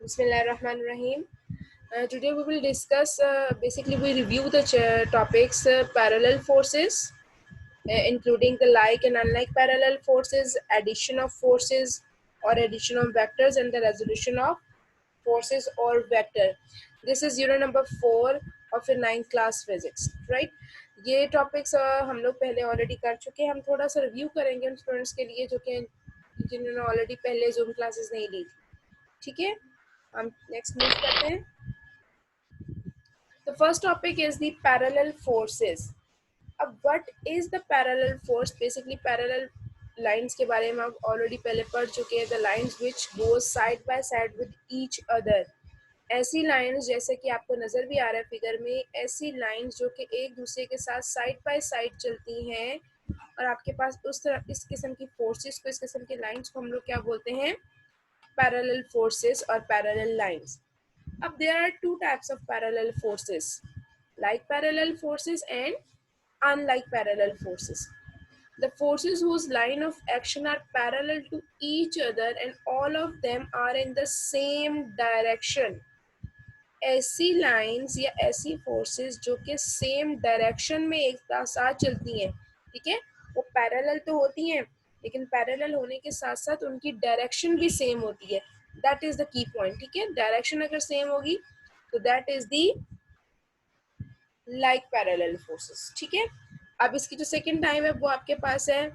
Bismillahirrahmanirrahim. Today we will discuss, basically we review the topics parallel forces, including the like and unlike parallel forces, addition of forces or addition of vectors, and the resolution of forces or vector. This is unit number 4 of your 9th class physics, right? ये topics हम लोग पहले already कर चुके हैं. हम थोड़ा सा रिव्यू करेंगे उन स्टूडेंट्स के लिए जो कि जिन्होंने ऑलरेडी पहले जूम क्लासेस नहीं ली थी. ठीक है, हम नेक्स्ट मूव करते हैं. The first topic is the parallel forces. अब what is the parallel force? Basically parallel lines के बारे में आप ऑलरेडी पहले पढ़ चुके हैं. The lines which go side by side with each other. ऐसी लाइंस जैसे कि आपको नजर भी आ रहा है फिगर में, ऐसी लाइंस जो कि एक दूसरे के साथ साइड बाय साइड चलती हैं और आपके पास उस तरह इस किस्म की फोर्सेस को, इस किस्म की लाइंस को हम लोग क्या बोलते हैं? पैरेलल फोर्सेस और पैरेलल लाइंस. अब there are two types of parallel forces, like parallel forces and unlike parallel forces. The forces whose line of action are parallel to each other and all of them are in the same direction. ऐसी lines या ऐसी forces जो कि same direction में एक साथ चलती हैं, ठीक है, वो पैरेलल तो होती हैं लेकिन पैरेलल होने के साथ साथ उनकी डायरेक्शन भी सेम होती है. That is the key point. ठीक है, डायरेक्शन अगर सेम होगी तो that is the like parallel forces. ठीक है, अब इसकी जो सेकंड टाइम है वो आपके पास है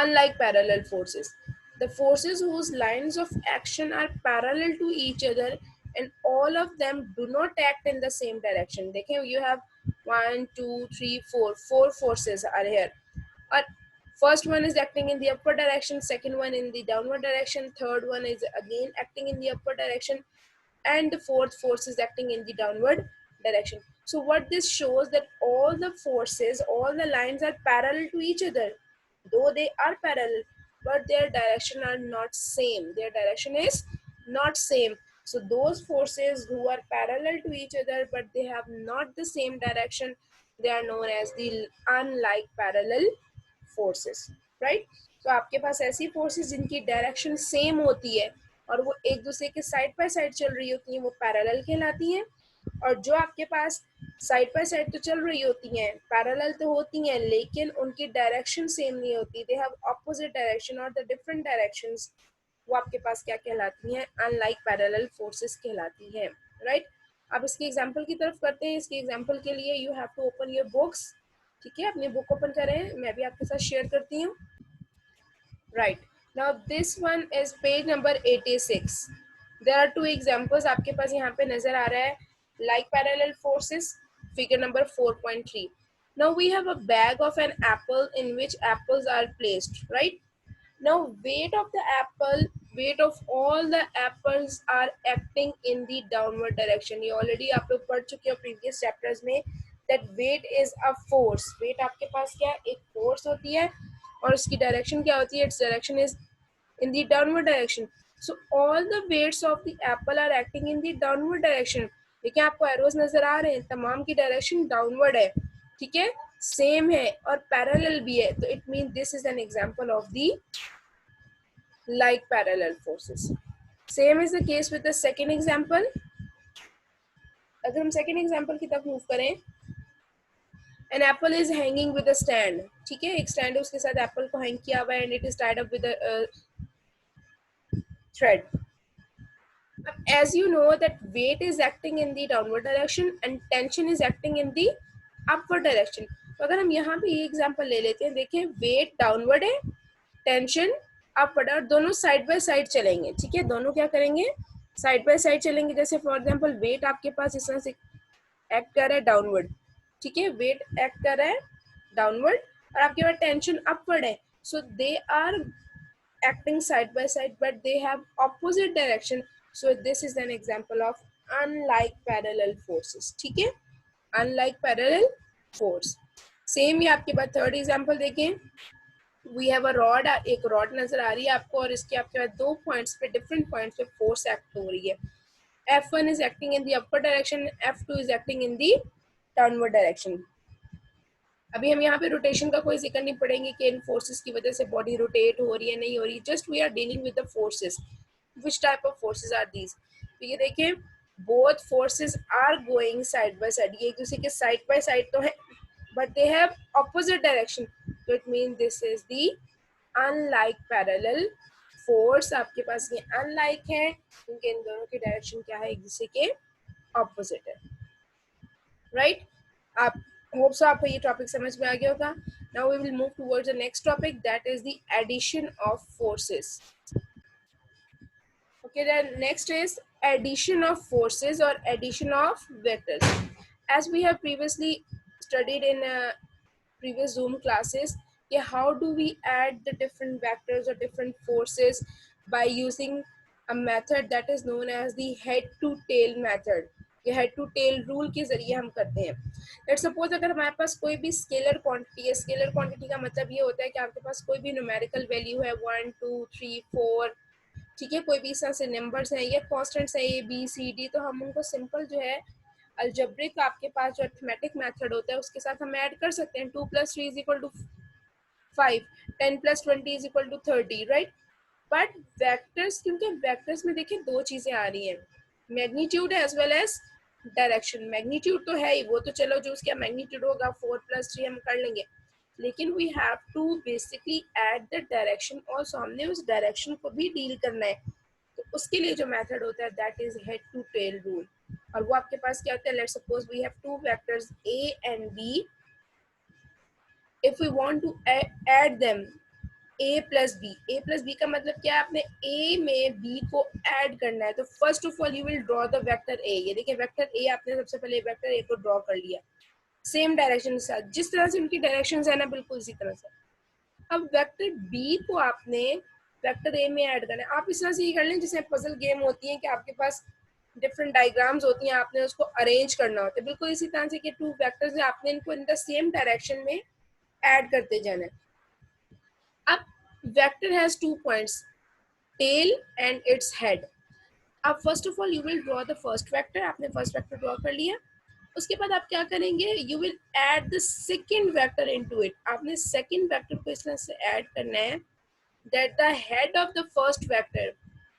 unlike parallel forces. The forces whose lines of action are parallel to each other and all of them do not act in the same direction. देखें, you have 1, 2, 3, 4. 4 forces are here. और first one is acting in the upward direction, second one in the downward direction, third one is again acting in the upward direction, and the fourth force is acting in the downward direction. So what this shows that all the forces, all the lines are parallel to each other, though they are parallel, but their direction are not same. Their direction is not same. So those forces who are parallel to each other but they have not the same direction, they are known as the unlike parallel forces, right? So आपके पास ऐसी forces जिनकी direction same होती है और वो एक दूसरे के साइड बाय साइड चल रही होती हैं, वो पैरेलल कहलाती हैं. और जो आपके पास साइड बाय साइड तो चल रही होती हैं, पैरेलल तो होती हैं, लेकिन उनकी डायरेक्शन सेम नहीं होती, दे हैव ऑपोजिट डायरेक्शन और द डिफरेंट डायरेक्शंस, वो आपके पास क्या कहलाती हैं? अनलाइक पैरेलल फोर्सेस कहलाती हैं, राइट? अब इसकी एग्जांपल की तरफ करते हैं. इसकी एग्जांपल के लिए you have to open your books. ठीक है, अपनी बुक ओपन करें, मैं भी आपके साथ शेयर करती हूँ. Right, now this one is page number 86. There are two examples आपके पास यहाँ पे नजर आ रहा है. Like parallel forces, figure number 4.3. Now we have a bag of an apple in which apples are placed, right? Now weight of the apple, weight of all the apples are acting in the downward direction. ये already आप लोग पढ़ चुके हो previous chapters में, that weight is a force. weight आपके पास क्या, एक force होती है और उसकी direction क्या होती है? Its direction is in the downward direction. So all the weights of the apple are acting in the downward direction. देखिए आपको एरोज नजर आ रहे हैं, तमाम की डायरेक्शन डाउनवर्ड है, ठीक है, सेम है और पैरेलल भी है. तो it mean this is an example of the like parallel forces. Same is the case with the second example. अगर हम सेकंड एग्जांपल की तरफ मूव करें, an apple is hanging with a stand. ठीक है, एक स्टैंड है, उसके साथ एप्पल को हैंग किया हुआ है and it is tied up with a thread. As you know that weight is acting in the downward direction and tension is acting in the upward direction. तो अगर हम यहाँ पे ये एग्जांपल ले लेते हैं, देखिए वेट डाउनवर्ड है, टेंशन अपवर्ड है और दोनों साइड बाय साइड चलेंगे. ठीक है, दोनों क्या करेंगे? साइड बाय साइड चलेंगे. जैसे फॉर एग्जांपल वेट आपके पास इस तरह से एक्ट कर रहा है डाउनवर्ड. ठीक है, वेट एक्ट कर रहा है डाउनवर्ड और आपके पास टेंशन अपवर्ड है. So they are acting side by side but they have opposite direction. So this is an example of unlike parallel forces. ठीक है, unlike parallel force. सेम ही आपके पास थर्ड एग्जांपल देखें. We have a rod. एक rod नजर आ रही है आपको और इसके आपके पास दो पॉइंट्स पे, डिफरेंट पॉइंट्स पे फोर्स एक्ट हो रही है. F1 is acting in the upward direction, F2 is acting in the downward direction. अभी हम यहाँ पे रोटेशन का कोई जिक्र नहीं पड़ेंगे कि इन फोर्सेस की वजह से बॉडी रोटेट हो रही है नहीं हो रही, just we are dealing with the forces. Which type of forces are these? तो ये देखिए, both forces are going side by side, ये एक दूसरे के साइड बाय साइड तो है but they have opposite direction. तो it mean this is the unlike parallel force. आपके पास ये अनलाइक है क्योंकि इन दोनों की डायरेक्शन क्या है, एक दूसरे के ऑपोजिट है. राइट? आप होप सो आपको ये टॉपिक समझ में आ गया होगा. Now we will move towards the next topic, that is the addition of forces. Okay, then next is addition of forces or addition of vectors. As we have previously studied in previous Zoom classes, yeah, how do we add the different vectors or different forces by using a method that is known as the head to tail method. ये head to tail rule के जरिए हम करते हैं. Let's suppose अगर हमारे पास कोई भी स्केलर क्वांटिटी है, स्केलर क्वांटिटी का मतलब ये होता है कि आपके पास कोई भी न्यूमेरिकल वैल्यू है 1 2 3 4, ठीक है, कोई भी इस तरह से नंबर्स हैं या कॉन्स्टेंट्स हैं ए बी सी डी, तो हम उनको सिंपल जो है अलजेब्रिक आपके पास जो अरिथमेटिक मेथड होता है उसके साथ हम ऐड कर सकते हैं. 2 + 3 is equal to 5, 10 + 20 is equal to 30, right? But vectors, क्योंकि वेक्टर्स में देखिए दो चीजें आ रही हैं, magnitude as well as direction. Magnitude तो है ही, वो तो चलो जो उसका मैग्नीट्यूड होगा 4 + 3 हम कर लेंगे, लेकिन we have to basically add the direction also. हमने उस डायरेक्शन को भी डील करना है, तो उसके लिए जो मेथड होता है that is head to tail rule. और वो आपके पास क्या होता है, let's suppose we have two vectors a and b. If we want to add them a plus B, A plus B का मतलब क्या है, आपने a में b को ऐड करना है. तो first of all you will draw the vector a. ये देखिए वेक्टर a, आपने सबसे पहले वेक्टर a को ड्रॉ कर लिया सेम डायरेक्शन के साथ, जिस तरह से उनकी डायरेक्शन है ना बिल्कुल इसी तरह से. अब वेक्टर बी को आपने वेक्टर ए में ऐड करना है. आप इस तरह से ये कर लें जैसे पजल गेम होती है कि आपके पास डिफरेंट डायग्राम्स होती हैं, आपने उसको अरेंज करना होता है, बिल्कुल इसी तरह से कि टू वेक्टर्स हैं, आपने इनको इन द सेम डायरेक्शन में ऐड करते जाना है. अब vector has 2 points, tell and its head. अब first of all you will draw the first vector. आपने फर्स्ट वेक्टर ड्रॉ कर लिया, उसके बाद आप क्या करेंगे, you will add the second vector into it. आपने सेकेंड वेक्टर को इस तरह से ऐड करना है that the head of the first vector,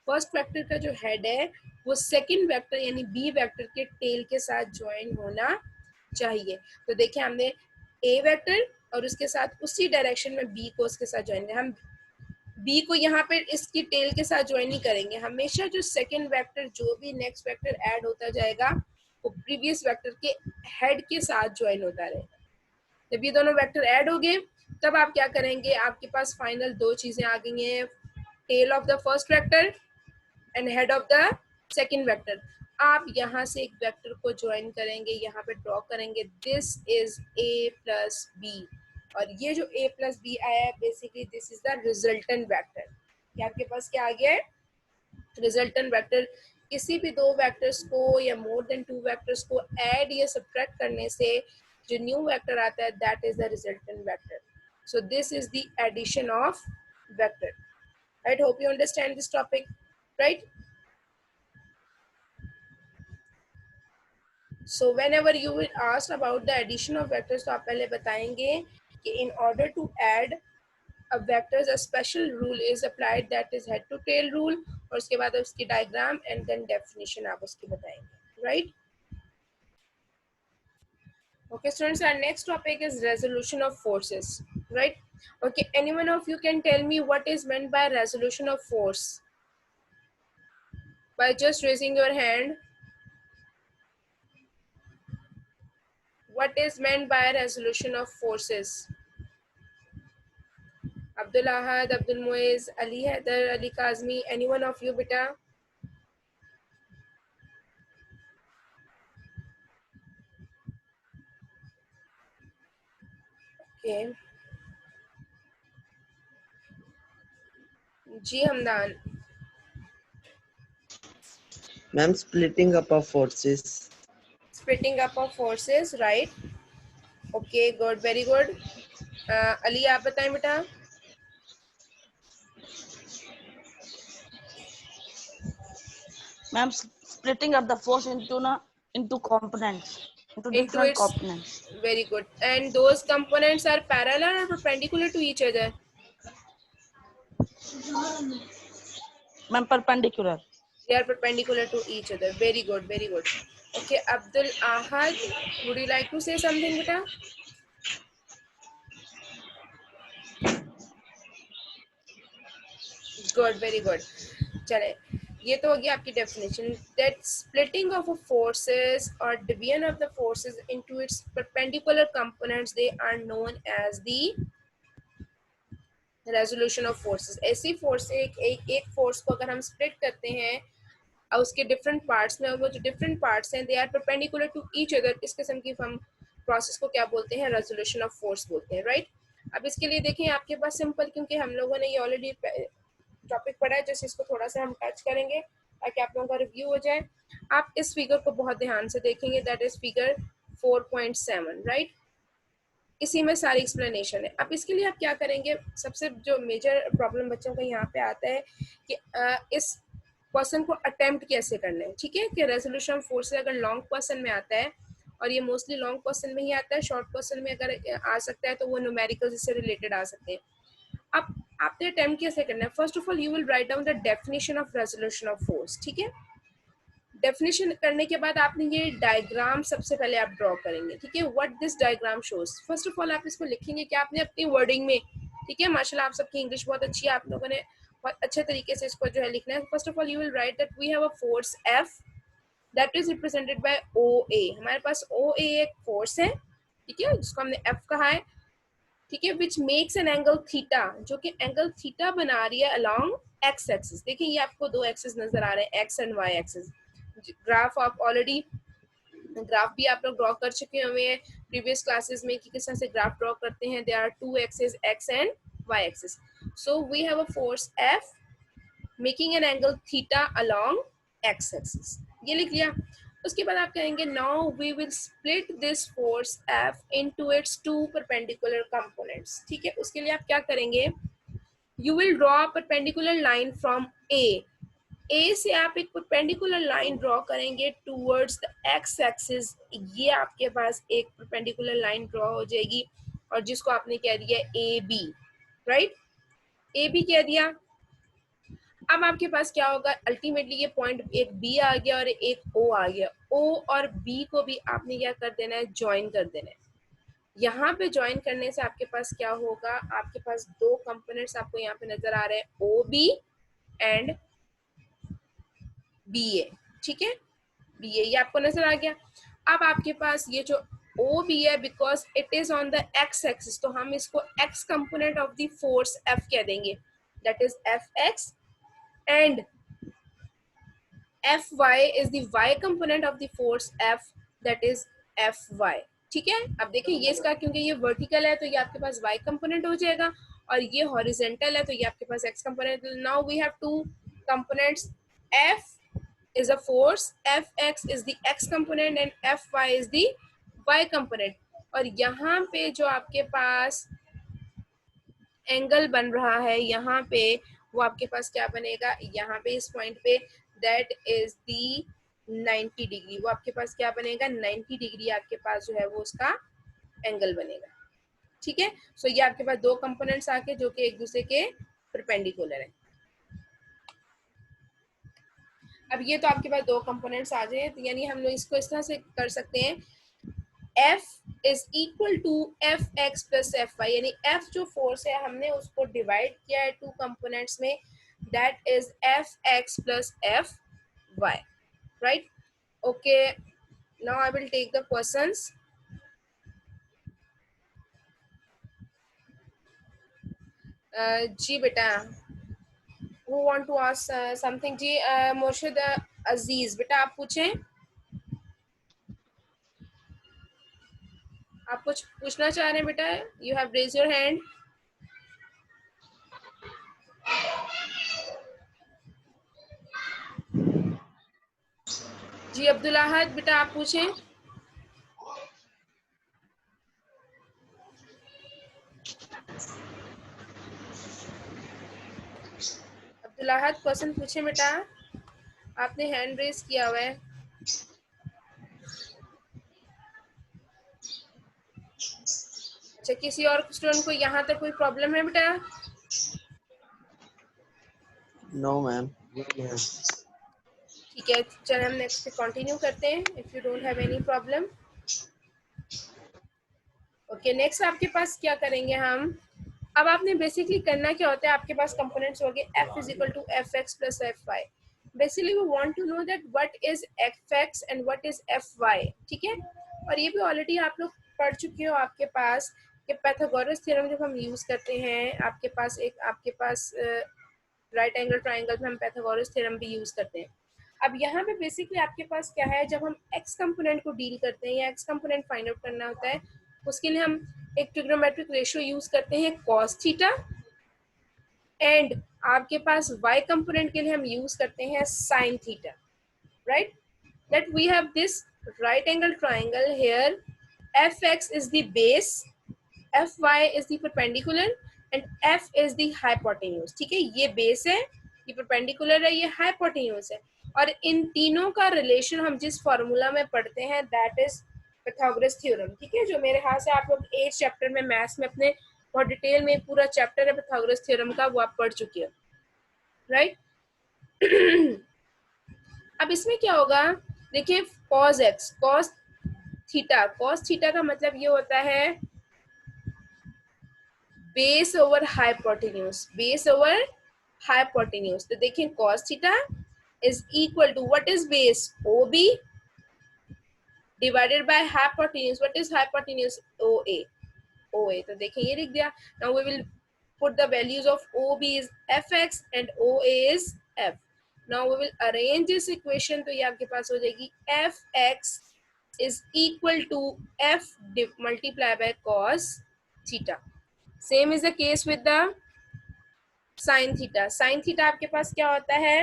first vector का जो हेड है वो सेकंड वेक्टर यानी बी वेक्टर के टेल के साथ ज्वाइन होना चाहिए. तो देखिए हमने ए वेक्टर और उसके साथ उसी डायरेक्शन में बी को उसके साथ ज्वाइन, हम बी को यहाँ पे इसकी टेल के साथ ज्वाइन नहीं करेंगे. हमेशा जो सेकंड वेक्टर जो भी नेक्स्ट वेक्टर ऐड होता जाएगा वो प्रीवियस वेक्टर के हेड के साथ ज्वाइन होता रहेगा. जब ये दोनों वेक्टर ऐड हो गए तब आप क्या करेंगे, आपके पास फाइनल दो चीजें आ गई हैं, tail of the first vector and head of the second vector. आप यहाँ से एक वेक्टर को ज्वाइन करेंगे, यहाँ पे ड्रॉ करेंगे, this is a plus B. और ये जो a प्लस बी आया है basically this is the resultant vector. ये आपके पास क्या आ गया है, रिजल्टेंट वेक्टर. किसी भी दो वेक्टर्स को या मोर देन टू वेक्टर्स को ऐड या सब्ट्रैक्ट करने से जो न्यू वेक्टर आता है that is the resultant vector. So this is the addition of vector. Right, hope you understand this topic. Right, so whenever you will ask about the addition of vectors, तो आप पहले बताएंगे कि in order to add a vectors a special rule is applied that is head to tail rule, और उसके बाद उसकी diagram and then definition आप उसकी बताएंगे. right? Okay students, our next topic is resolution of forces. right? Okay, anyone of you can tell me what is meant by resolution of force by just raising your hand? What is meant by resolution of forces? Abdul Ahad, Abdul Muiz, Ali Haider, Ali Kazmi, anyone of you beta? Okay. Ji Hamdan. Ma'am, splitting up of forces. Splitting up of forces, right? Okay, good, very good. Ali, आप बताएं बेटा. Ma'am, splitting up the force into components. into its very good, and those components are parallel or perpendicular to each other? Ma'am, perpendicular. They are perpendicular to each other. Very good, very good. Okay, Abdul Ahad, would you like to say something, beta? Good, very good. चले, ये तो हो गया आपकी definition. That splitting of a forces or division of the forces into its perpendicular components, they are known as the resolution of forces. ऐसी force एक force को अगर हम split करते हैं और उसके different parts में, और वो जो different parts हैं they are perpendicular to each other, इस किस्म की हम process को क्या बोलते हैं? resolution of force बोलते हैं, right? अब इसके लिए देखें आपके पास simple, क्योंकि हम लोगों ने ये already टॉपिक पढ़ा है, जैसे इसको थोड़ा सा हम टच करेंगे ताकि आप लोगों का रिव्यू हो जाए. आप इस फिगर को बहुत ध्यान से देखेंगे, दैट इज फिगर 4.7, राइट? इसी में सारी एक्सप्लेनेशन है. अब इसके लिए आप क्या करेंगे? सबसे जो मेजर प्रॉब्लम बच्चों को यहाँ पे आता है कि इस क्वेश्चन को अटेम्प्ट कैसे करना है. ठीक है, कि रेजोल्यूशन फोर्स अगर लॉन्ग क्वेश्चन में आता है, और ये मोस्टली लॉन्ग क्वेश्चन में ही आता है, शॉर्ट क्वेश्चन में अगर आ सकता है तो वो न्यूमेरिकल से रिलेटेड आ सकते हैं. अब आपने अटेम्प्ट कैसे करना है? First of all you will write down the definition of resolution of force. ठीक है, डेफिनेशन करने के बाद आपने ये डायग्राम सबसे पहले आप ड्रॉ करेंगे. ठीक है, what this diagram shows. First of all आप इसको लिखेंगे कि आपने अपनी वर्डिंग में, ठीक है, माशाल्लाह आप सबकी इंग्लिश बहुत अच्छी है, आप लोगों ने बहुत अच्छे तरीके से इसको जो है लिखना है. First of all you will write that we have a force F that is represented by OA. हमारे पास OA एक फोर्स है, ठीक है, जिसको हमने F कहा है. ठीक है, which makes an angle theta, जो कि एंगल थीटा बना रही है अलोंग एक्स एक्सिस. देखिए ये आपको दो एक्सिस नजर आ रहे हैं, X and Y axis. Graph आप ऑलरेडी, ग्राफ भी आप लोग ड्रॉ कर चुके हुए हैं प्रीवियस क्लासेस में कि किस तरह से ग्राफ ड्रॉ करते हैं. They are two axis, x and Y axis. So we have a force F making an angle theta along x axis. ये लिख लिया. उसके बाद आप कहेंगे now we will split this force F into its two perpendicular components. ठीक है, उसके लिए आप क्या करेंगे? You will draw perpendicular line from A से आप एक परपेंडिकुलर लाइन ड्रॉ करेंगे टूवर्ड्स द एक्स एक्सिस. ये आपके पास एक परपेंडिकुलर लाइन ड्रॉ हो जाएगी, और जिसको आपने कह दिया A B, right? A B कह दिया. अब आपके पास क्या होगा? अल्टीमेटली ये पॉइंट एक बी आ गया और एक ओ आ गया. ओ और बी को भी आपने क्या कर देना है? ज्वाइन कर देना है. यहाँ पे ज्वाइन करने से आपके पास क्या होगा? आपके पास दो कंपोनेंट्स आपको यहाँ पे नजर आ रहे हैं, ओ बी एंड बी ए. ठीक है, बी ए ये आपको नजर आ गया. अब आपके पास ये जो ओ बी है, because it is on the x axis, तो हम इसको x component of the force F कह देंगे, that is F x. and Fy is the y component of the force F, that is Fy. ठीक है, अब देखिए ये इसका, क्योंकि ये वर्टिकल है तो ये आपके पास y कंपोनेंट हो जाएगा, और ये हॉरिजेंटल है तो ये आपके पास x component. Now we have two components. F is a force, Fx is the x component and Fy is the y component. और यहाँ पे जो आपके पास एंगल बन रहा है यहाँ पे, वो आपके पास क्या बनेगा? यहाँ पे इस पॉइंट पे दैट इज दी 90 डिग्री. वो आपके पास क्या बनेगा? 90 डिग्री आपके पास जो है वो उसका एंगल बनेगा. ठीक है, सो ये आपके पास दो कंपोनेंट्स आके जो कि एक दूसरे के परपेंडिकुलर है. अब ये तो आपके पास दो कंपोनेंट्स आ जाए, यानी हम लोग इसको इस तरह से कर सकते हैं, F is equal to F x plus F y. यानी F जो फोर्स है हमने उसको डिवाइड किया है टू कंपोनेंट्स में, that is F x plus F y, right? Okay, now I will take the questions. जी बेटा, who want to ask something? जी मुर्शिद अजीज, बेटा आप पूछें. आप कुछ पूछना चाह रहे हैं बेटा? You have raise your hand. जी अब्दुल अहद, बेटा आप पूछें. अब्दुल अहद क्वेश्चन पूछे बेटा, आपने हैंड रेज किया हुआ है. अच्छा, किसी और स्टूडेंट को यहाँ तक कोई प्रॉब्लम है बेटा? No, ma'am. ठीक है, चलिए हम नेक्स्ट पे कंटिन्यू करते हैं, if you don't have any problem. Okay, next आपके पास क्या करेंगे हम, अब आपने बेसिकली करना क्या होता है, आपके पास कंपोनेंट्स हो गए f is equal to F x plus F Y. Basically we want to know that what is F X and what is F Y, ठीक है। और ये भी ऑलरेडी आप लोग पढ़ चुके हो आपके पास कि पाइथागोरस थ्योरम जब हम यूज करते हैं, आपके पास राइट एंगल ट्राइंगल में हम पाइथागोरस थ्योरम भी यूज करते हैं। अब यहाँ पे बेसिकली आपके पास क्या है, जब हम एक्स कंपोनेंट को डील करते हैं या एक्स कंपोनेंट फाइंड आउट करना होता है, उसके लिए हम एक ट्रिग्नोमेट्रिक रेशियो यूज करते हैं cos थीटा, एंड आपके पास y कंपोनेंट के लिए हम यूज करते हैं sin theta, right. That we have this right angle triangle here, fx is the base, fy is the perpendicular and f is the hypotenuse, ठीक है। ये बेस है, ये परपेंडिकुलर है, ये हाइपोटेन्यूज है, और इन तीनों का रिलेशन हम जिस फॉर्मूला में पढ़ते हैं दैट इज पाइथागोरस थ्योरम, ठीक है। जो मेरे ख्याल से आप लोग 8th चैप्टर में मैथ्स में अपने बहुत डिटेल में पूरा चैप्टर है पाइथागोरस थ्योरम का, वो आप पढ़ चुके हो, राइट। अब इसमें क्या होगा, देखिए cos x cos थीटा का मतलब ये होता है बेस ओवर हाइपोटेन्यूज। तो देखिए cos theta is equal to what is base, OB divided by hypotenuse, what is hypotenuse, OA। तो देखिए ये लिख दिया। Now we will put the values of OB is fx and OA is f. Now we will arrange this equation, तो ये आपके पास हो जाएगी fx is equal to f multiplied by cos theta. Same is the case with the sin theta. Sin theta आपके पास क्या होता है,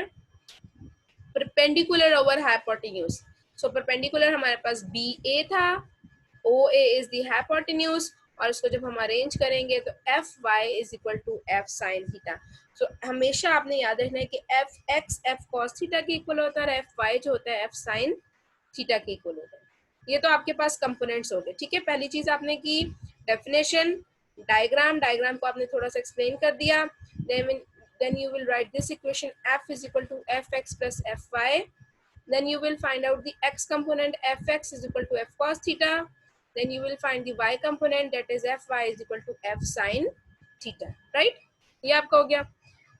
perpendicular over hypotenuse. So perpendicular हमारे पास BA था, OA is the hypotenuse, और इसको जब हम अरेंज करेंगे तो fy is equal to f sin theta. So हमेशा आपने याद रखना है कि fx f cos theta के इक्वल होता है, और fy जो होता है f sin थीटा के इक्वल होता है। ये तो आपके पास कंपोनेंट्स हो गए, ठीक है। पहली चीज आपने की डेफिनेशन, डायग्राम को आपने थोड़ा सा एक्सप्लेन कर दिया। then you will write this equation, f is equal to fx plus fy. Then you will find out the x component, fx is equal to f cos theta. Then you will find the y component, that is fy is equal to f sin theta, right। ये आपका हो गया।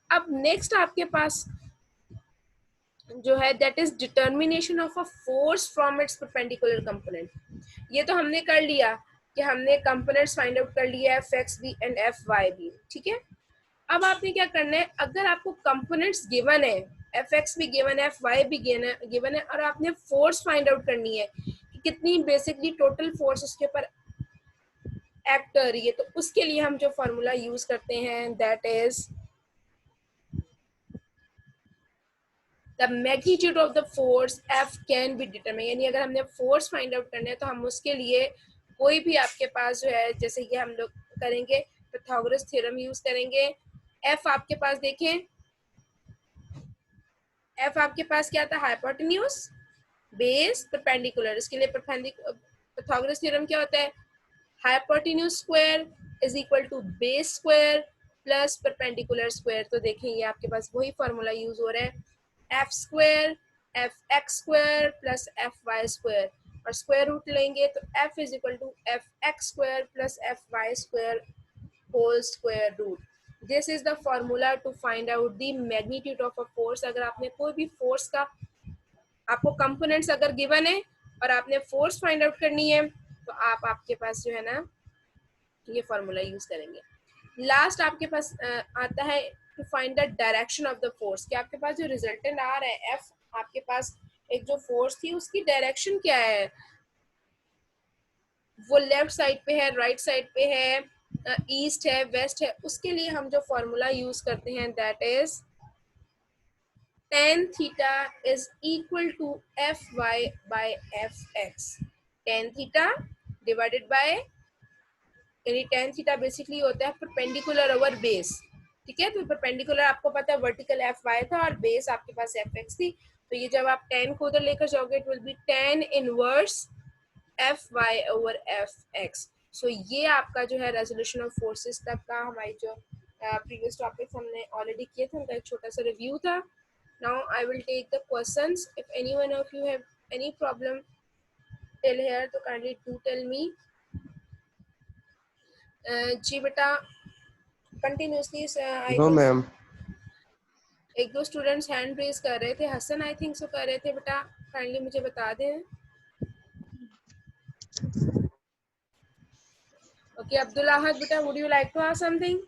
अब next आपके पास जो है that is determination of a force from its perpendicular component. ये तो हमने कर लिया कि हमने कंपोनेंट्स फाइंड आउट कर लिया, एफ एक्स भी एंड एफ वाई भी, ठीक है। अब आपने क्या करना है, अगर आपको कंपोनेंट्स गिवन है, एफ एक्स भी गिवन है, एफ वाई भी गिवन है, और आपने फोर्स फाइंड आउट करनी है कि कितनी बेसिकली टोटल फोर्स उसके ऊपर एक्ट कर रही है, तो उसके लिए हम जो फॉर्मूला यूज करते हैं that is the magnitude of the force F can be determined। यानी अगर हमने फोर्स फाइंड आउट करना है तो हम उसके लिए कोई भी आपके पास जो है, जैसे कि हम लोग करेंगे पाइथागोरस थ्योरम यूज करेंगे। F आपके पास देखें, F आपके पास क्या था, हाइपोटेन्यूज, बेस, परपेंडिकुलर। इसके लिए पाइथागोरस थ्योरम क्या होता है, hypotenuse square is equal to base square plus perpendicular square. तो देखें ये आपके पास वही फॉर्मूला यूज हो रहा है, F square F X square plus F Y square, और स्क्वायर रूट लेंगे तो F is equal to F X square plus F Y square whole square root. This is the formula to find out the magnitude of a force. अगर आपने कोई भी force का, आपको components अगर गिवन है और आपने फोर्स फाइंड आउट करनी है, तो आप आपके पास जो है ना ये फॉर्मूला यूज करेंगे। लास्ट आपके पास आता है to find the direction of the force, कि आपके पास जो रिजल्टेंट आ रहा है एफ, आपके पास एक जो फोर्स थी उसकी डायरेक्शन क्या है, वो लेफ्ट साइड पे है, राइट साइड पे है, ईस्ट है, वेस्ट है। उसके लिए हम जो फॉर्मूला यूज करते हैं that is tan theta is equal to fy by fx। tan theta divided by, यानी tan थीटा बेसिकली होता है परपेंडिकुलर ओवर बेस, ठीक है। तो परपेंडिकुलर आपको पता है वर्टिकल एफ वाई था और बेस आपके पास एफ एक्स थी, तो ये जब आप tan को उधर लेकर जाओगे it will be tan inverse F y over F x. So ये आपका जो है रेजोल्यूशन ऑफ फोर्सेस तक का हमारी जो प्रीवियस टॉपिक्स हमने ऑलरेडी किए थे उनका एक छोटा सा रिव्यू था. Now I will take the questions. If anyone of you have any problem till here तो काइंडली डू टेल मी. जी बेटा continuously I no think ma'am. एक दो स्टूडेंट्स हैंड रेज कर रहे थे. हसन आई थिंक सो कर रहे थे. बेटा काइंडली मुझे बता दें. ओके अब्दुल अहद बेटा would you like to ask something?